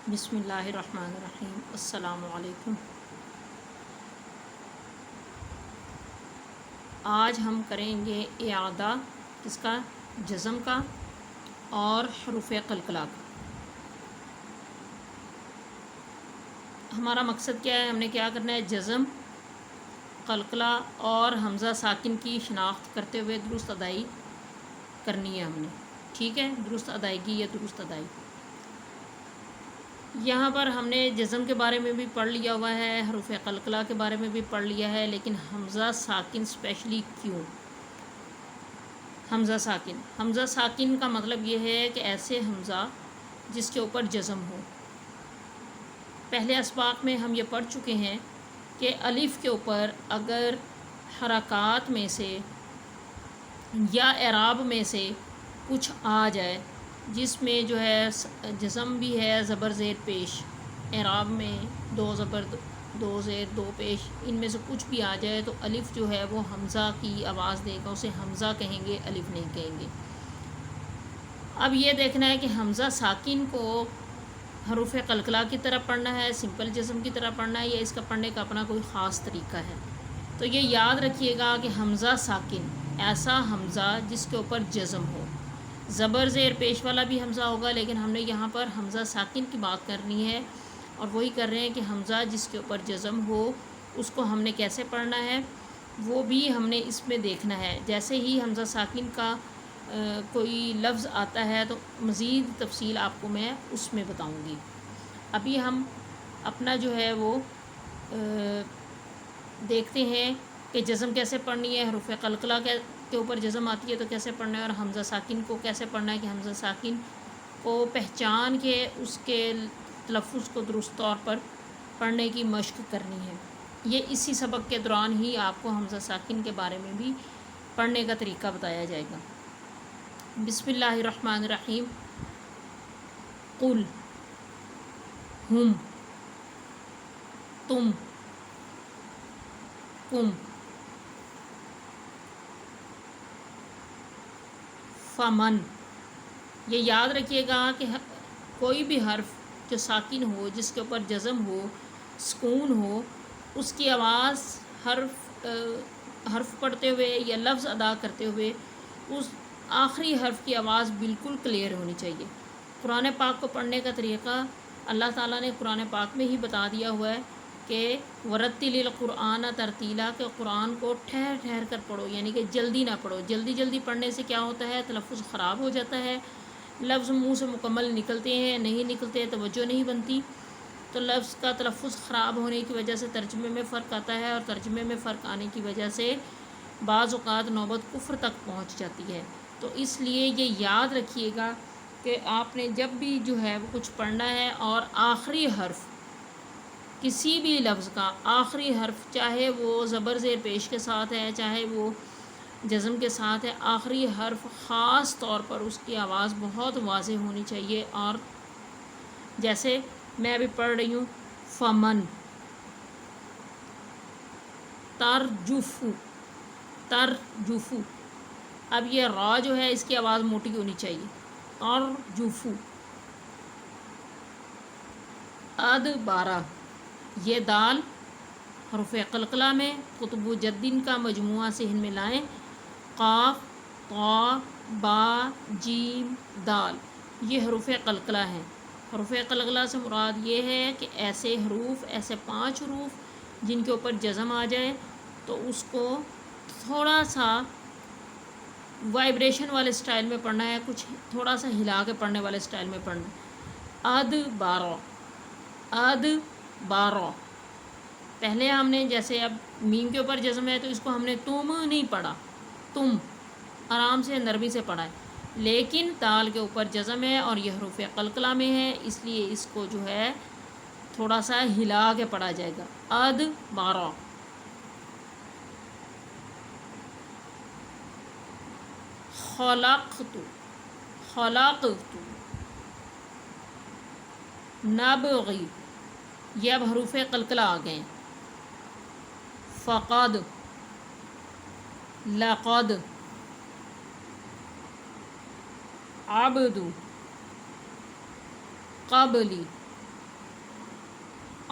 بسم اللہ الرحمن الرحیم۔ السلام علیکم۔ آج ہم کریں گے اعادہ کس کا؟ جزم کا اور حروف قلقلہ کا۔ ہمارا مقصد کیا ہے؟ ہم نے کیا کرنا ہے؟ جزم، قلقلہ اور حمزہ ساکن کی شناخت کرتے ہوئے درست ادائی کرنی ہے ہم نے، ٹھیک ہے؟ درست ادائیگی یا درست ادائی۔ یہاں پر ہم نے جزم کے بارے میں بھی پڑھ لیا ہوا ہے، حروف قلقلہ کے بارے میں بھی پڑھ لیا ہے، لیکن حمزہ ساکن اسپیشلی کیوں؟ حمزہ ساکن کا مطلب یہ ہے کہ ایسے حمزہ جس کے اوپر جزم ہو۔ پہلے اسباق میں ہم یہ پڑھ چکے ہیں کہ الف کے اوپر اگر حرکات میں سے یا اعراب میں سے کچھ آ جائے جس میں جو ہے جزم بھی ہے زبر زیر پیش، اعراب میں دو زبر دو زیر دو پیش، ان میں سے کچھ بھی آ جائے تو الف جو ہے وہ حمزہ کی آواز دے گا، اسے حمزہ کہیں گے، الف نہیں کہیں گے۔ اب یہ دیکھنا ہے کہ حمزہ ساکن کو حروف قلقلہ کی طرح پڑھنا ہے، سمپل جزم کی طرح پڑھنا ہے، یا اس کا پڑھنے کا اپنا کوئی خاص طریقہ ہے۔ تو یہ یاد رکھیے گا کہ حمزہ ساکن ایسا حمزہ جس کے اوپر جزم ہو، زبر زیر پیش والا بھی حمزہ ہوگا، لیکن ہم نے یہاں پر حمزہ ساکن کی بات کرنی ہے اور وہی کر رہے ہیں کہ حمزہ جس کے اوپر جزم ہو اس کو ہم نے کیسے پڑھنا ہے وہ بھی ہم نے اس میں دیکھنا ہے۔ جیسے ہی حمزہ ساکن کا کوئی لفظ آتا ہے تو مزید تفصیل آپ کو میں اس میں بتاؤں گی۔ ابھی ہم اپنا جو ہے وہ دیکھتے ہیں کہ جزم کیسے پڑھنی ہے، حروف قلقلہ کے اوپر جزم آتی ہے تو کیسے پڑھنا ہے، اور حمزہ ساکن کو کیسے پڑھنا ہے کہ حمزہ ساکن کو پہچان کے اس کے تلفظ کو درست طور پر پڑھنے کی مشق کرنی ہے۔ یہ اسی سبق کے دوران ہی آپ کو حمزہ ساکن کے بارے میں بھی پڑھنے کا طریقہ بتایا جائے گا۔ بسم اللہ الرحمن الرحیم۔ قل، ہم، تم، کم، فمن۔ یہ یاد رکھیے گا کہ کوئی بھی حرف جو ساکن ہو، جس کے اوپر جزم ہو، سکون ہو، اس کی آواز حرف پڑھتے ہوئے یا لفظ ادا کرتے ہوئے اس آخری حرف کی آواز بالکل کلیئر ہونی چاہیے۔ قرآن پاک کو پڑھنے کا طریقہ اللہ تعالیٰ نے قرآن پاک میں ہی بتا دیا ہوا ہے کہ ورتل القرآن ترتیلا، کہ قرآن کو ٹھہر ٹھہر کر پڑھو، یعنی کہ جلدی نہ پڑھو۔ جلدی جلدی پڑھنے سے کیا ہوتا ہے؟ تلفظ خراب ہو جاتا ہے، لفظ منہ سے مکمل نکلتے ہیں، نہیں نکلتے، توجہ نہیں بنتی، تو لفظ کا تلفظ خراب ہونے کی وجہ سے ترجمے میں فرق آتا ہے، اور ترجمے میں فرق آنے کی وجہ سے بعض اوقات نوبت کفر تک پہنچ جاتی ہے۔ تو اس لیے یہ یاد رکھیے گا کہ آپ نے جب بھی جو ہے وہ کچھ پڑھنا ہے اور آخری حرف کسی بھی لفظ کا آخری حرف، چاہے وہ زبر زیر پیش کے ساتھ ہے، چاہے وہ جزم کے ساتھ ہے، آخری حرف خاص طور پر اس کی آواز بہت واضح ہونی چاہیے۔ اور جیسے میں ابھی پڑھ رہی ہوں فمن، ترجفو، ترجفو، اب یہ را جو ہے اس کی آواز موٹی ہونی چاہیے، ترجفو۔ ادبارہ، یہ دال حروف قلقلہ میں قطب جدین کا مجموعہ ذہن میں لائیں، قاف، طا، با، جیم، دال، یہ حروف قلقلہ ہیں۔ حروف قلقلہ سے مراد یہ ہے کہ ایسے حروف، ایسے 5 حروف جن کے اوپر جزم آ جائے تو اس کو تھوڑا سا وائبریشن والے سٹائل میں پڑھنا ہے، کچھ تھوڑا سا ہلا کے پڑھنے والے سٹائل میں پڑھنا ہے۔ ادبارہ، ادبارہ، پہلے ہم نے جیسے اب میم کے اوپر جزم ہے تو اس کو ہم نے تم نہیں پڑھا، تم آرام سے نرمی سے پڑھا ہے، لیکن دال کے اوپر جزم ہے اور یہ حروف قلقلہ میں ہے، اس لیے اس کو جو ہے تھوڑا سا ہلا کے پڑھا جائے گا۔ ادبارہ۔ خلقت، خلقت، نبغی، یہ اب حروف قلقلہ آ گئے ہیں۔ فقد، لقد، عبد، قبلی،